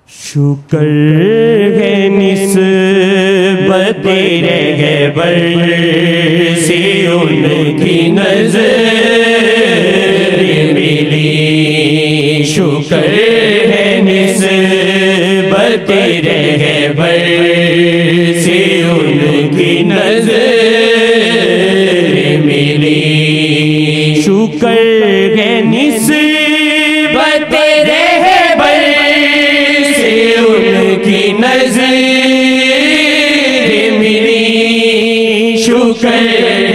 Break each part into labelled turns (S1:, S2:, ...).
S1: شکر ہے نسبت رہبر سے ان کی نظر ملی، شکر ہے نسبت رہبر سے ان کی نظر ملی، شکر ہے نسبت رہبر سے ان کی نظر ملی، شکر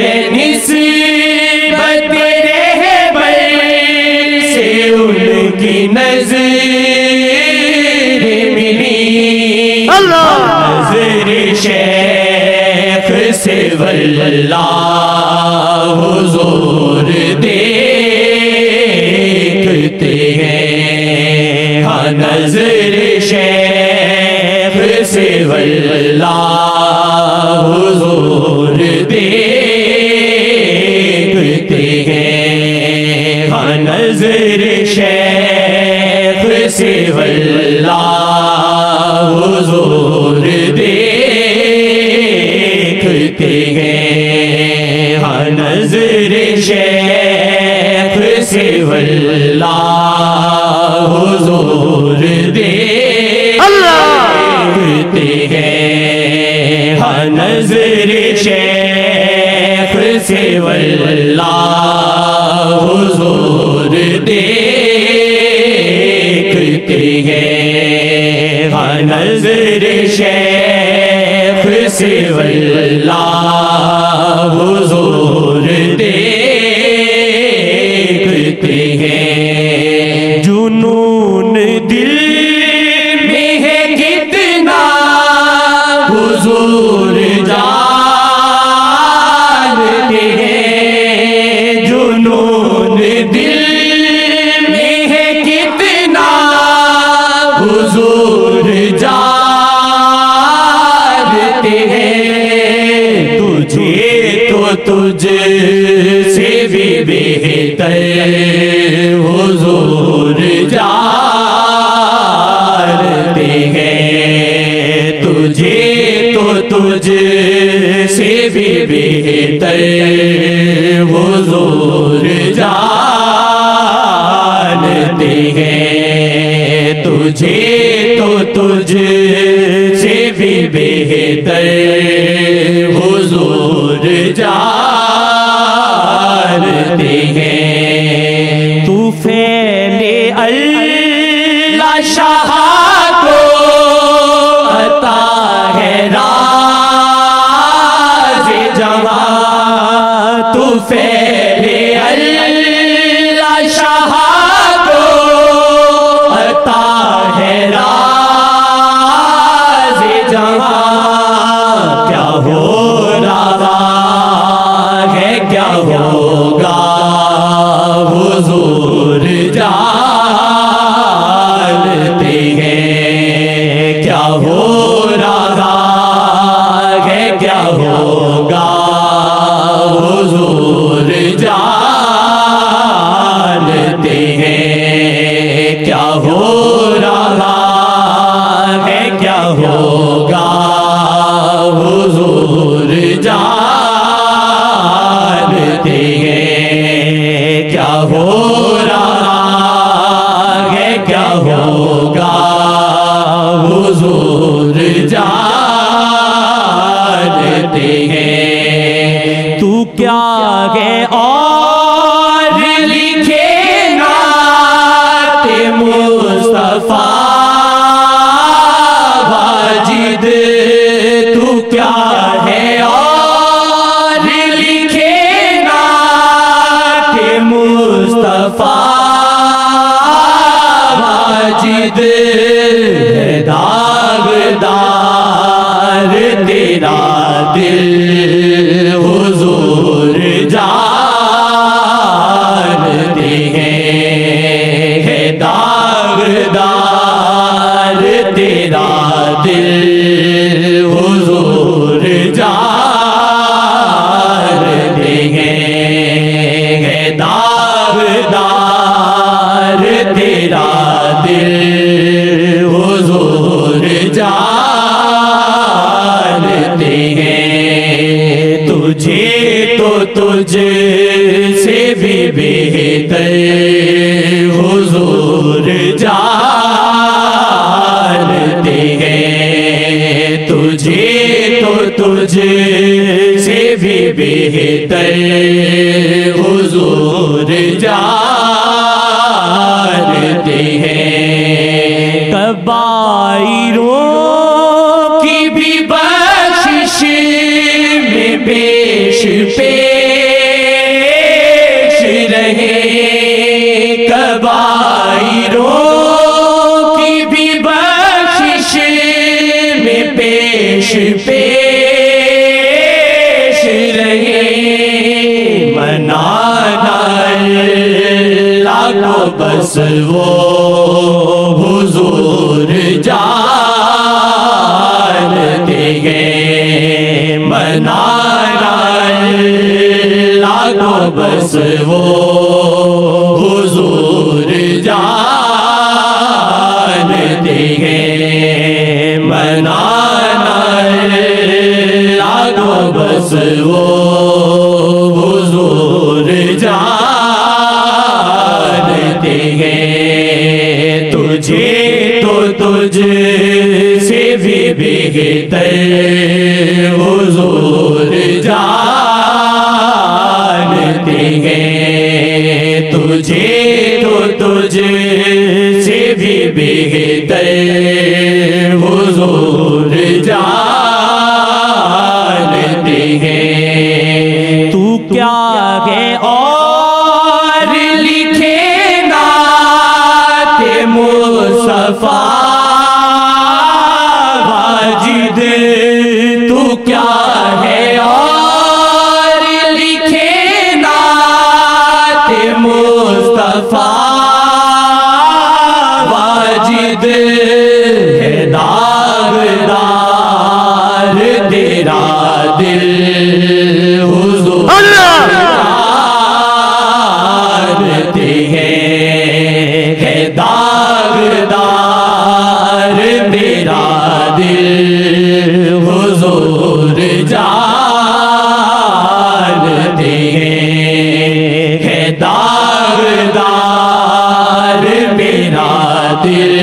S1: ہے نسبت رہبر سے ان کی نظر ملی، نظر شیخ سے واللہ حضور دیکھتے ہیں، ہاں نظر شیخ سے واللہ حضور دیکھتے ہیں، ہاں نظر شیخ سے واللہ حضور دیکھتے ہیں، ہاں نظر شیخ سے واللہ حضور دیکھتے ہیں، ہاں نظر شیخ سے واللہ حضور دیکھتے ہیں، ہاں نظر شیخ سے واللہ حضور دیکھتے ہیں، جنون دل میں ہے کتنا حضور جانتے ہیں، جنون دل میں ہے کتنا حضور جانتے ہیں، تجھے تو تجھ سے بھی بہتر حضور جانتے ہیں، تجھے تو تجھ سے بھی بہتر حضور جانتے ہیں، تجھے تو تجھ سے بھی بہتر حضور جانتے ہیں، تو فعل اللہ شاہ کو عطا ہے راز جہاں، تو فعل اللہ شاہ کو عطا ہے راز جہاں، کیا ہو رہا ہے کیا ہوگا حضور جانتے ہیں، کیا ہو رہا ہے کیا ہوگا حضور جانتے ہیں، کیا ہو رہا ہے کیا ہوگا حضور جانتے ہیں، کیا ہو رہا ہے کیا ہوگا حضور جانتے ہیں، تو کیا ہے اور لکھے نعت مصطفیٰ واجد، تو کیا ہے اور لکھے نعت مصطفیٰ واجد، داغدار تیرا دل حضور جانتے ہیں، داغدار تیرا دل حضور جانتے ہیں، داغدار تیرا دل حضور تجھ سے بھی بہتر حضور جانتے ہیں، تجھے تو تجھ سے بھی بہتر حضور جانتے ہیں، کبائروں کی بھی بخشش میں پیش پیش رہے، کبائروں کی بھی بخشش میں پیش پیش رہے، منانا اللہ کو بس وہ حضور جانتے ہیں، منانا اللہ کو بس وہ حضور جانتے ہیں، منانا اللہ کو بس وہ حضور جانتے ہیں، تجھے تو تجھ سے بھی بہتر حضور جانتے ہیں، تجھے تو تجھ سے بھی بہتر حضور جانتے ہیں، تو کیا ہے اور لکھے نعت مصطفیٰ واجد، تو کیا ہے اور لکھے نعت مصطفیٰ واجد، ہے داغدار تیرا دل حضور جانتے ہیں، ہے داغدار تیرا دل حضور جانتے ہیں، ہے داغدار میرا دل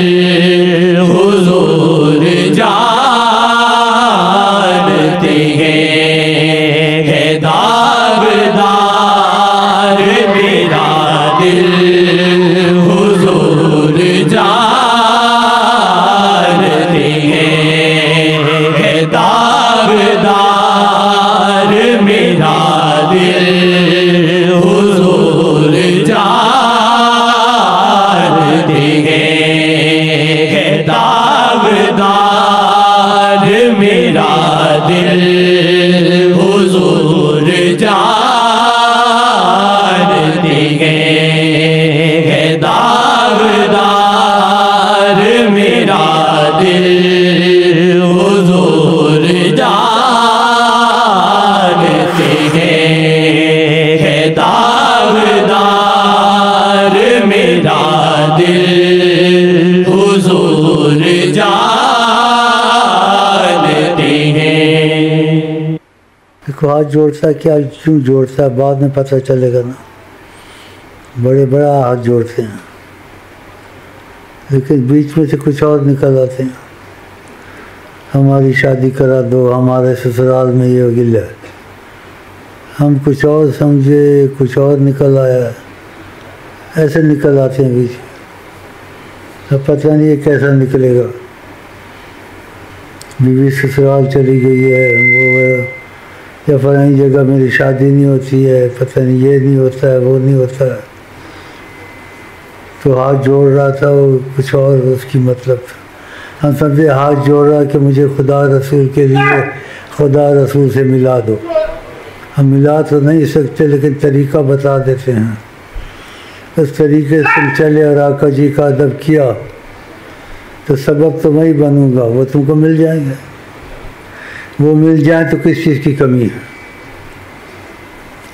S1: حضور جانتے ہیں، ہے داغدار میرا دل حضور جانتے ہیں، ہے داغدار میرا دل حضور جانتے ہیں، ہے داغدار میرا دل حضور جانتے ہیں، ہے داغدار میرا دل حضور جانتے ہیں، ہے داغدار میرا دل حضور جانتے ہیں۔
S2: دیکھو ہاتھ جوڑتا ہے، کیا کیوں جوڑتا ہے بعد میں پتہ چلے گا نا، بڑے بڑا ہاتھ جوڑتے ہیں لیکن بیچ میں سے کچھ اور نکل آتے ہیں، ہماری شادی کرا دو، ہمارے سسرال میں یہ گلہ ہے، ہم کچھ اور سمجھے کچھ اور نکل آیا، ایسے نکل آتے ہیں بیچ میں، اب پتہ نہیں یہ کیسا نکلے گا، بیوی سسرال چلی گئی ہے، وہ یا فلانی جگہ میری شادی نہیں ہوتی ہے، پتہ نہیں یہ نہیں ہوتا ہے وہ نہیں ہوتا ہے، تو ہاتھ جوڑ رہا تھا وہ کچھ اور اس کی مطلب تھا، ہم سمجھے ہاتھ جوڑ رہا کہ مجھے خدا رسول کے لیے خدا رسول سے ملا دو، ہم ملا تو نہیں سکتے لیکن طریقہ بتا دیتے ہیں، اس طریقے سے چلے اور آقا جی کا ادب کیا تو سبب تو میں ہی بنوں گا، وہ تم کو مل جائیں گے، وہ مل جائیں تو کس چیز کی کمی ہے،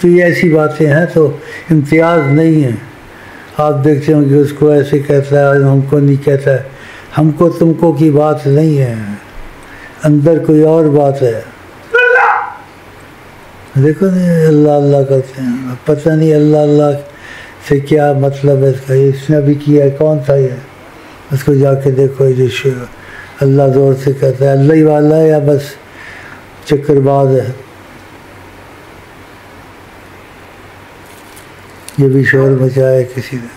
S2: تو یہ ایسی باتیں ہیں تو امتیاز نہیں ہے، آپ دیکھتے ہوں کہ اس کو ایسے کہتا ہے ہم کو نہیں کہتا ہے، ہم کو تم کو کی بات نہیں ہے، اندر کوئی اور بات ہے، دیکھو نہیں اللہ اللہ کرتے ہیں، پتہ نہیں اللہ اللہ سے کیا مطلب ہے اس کا، اس نے بھی کیا ہے، کون تھا یہ؟ اس کو جا کے دیکھو، جو اللہ زور سے کہتا ہے اللہ ہی والا ہے یا بس چکر باز ہے؟ یہ بھی شور مچایا ہے کسی نے۔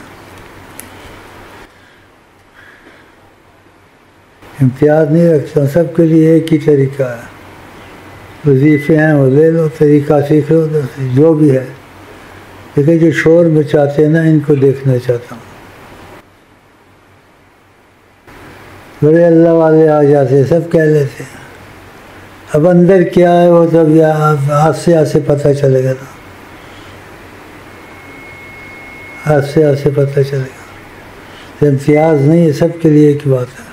S2: امتیاز نہیں رکھتا، سب کے لیے ایک ہی طریقہ ہے، وظیفے ہیں وہ لے لو، طریقہ سیکھ لو، جو بھی ہے، لیکن جو شور مچاتے ہیں نا ان کو دیکھنا چاہتا ہوں۔ بڑے اللہ والے آ جاتے، سب کہہ لیتے ہیں، اب اندر کیا ہے وہ تب آج سے پتہ چلے گا نا، آج سے پتہ چلے گا۔ امتیاز نہیں ہے، سب کے لیے ایک بات ہے۔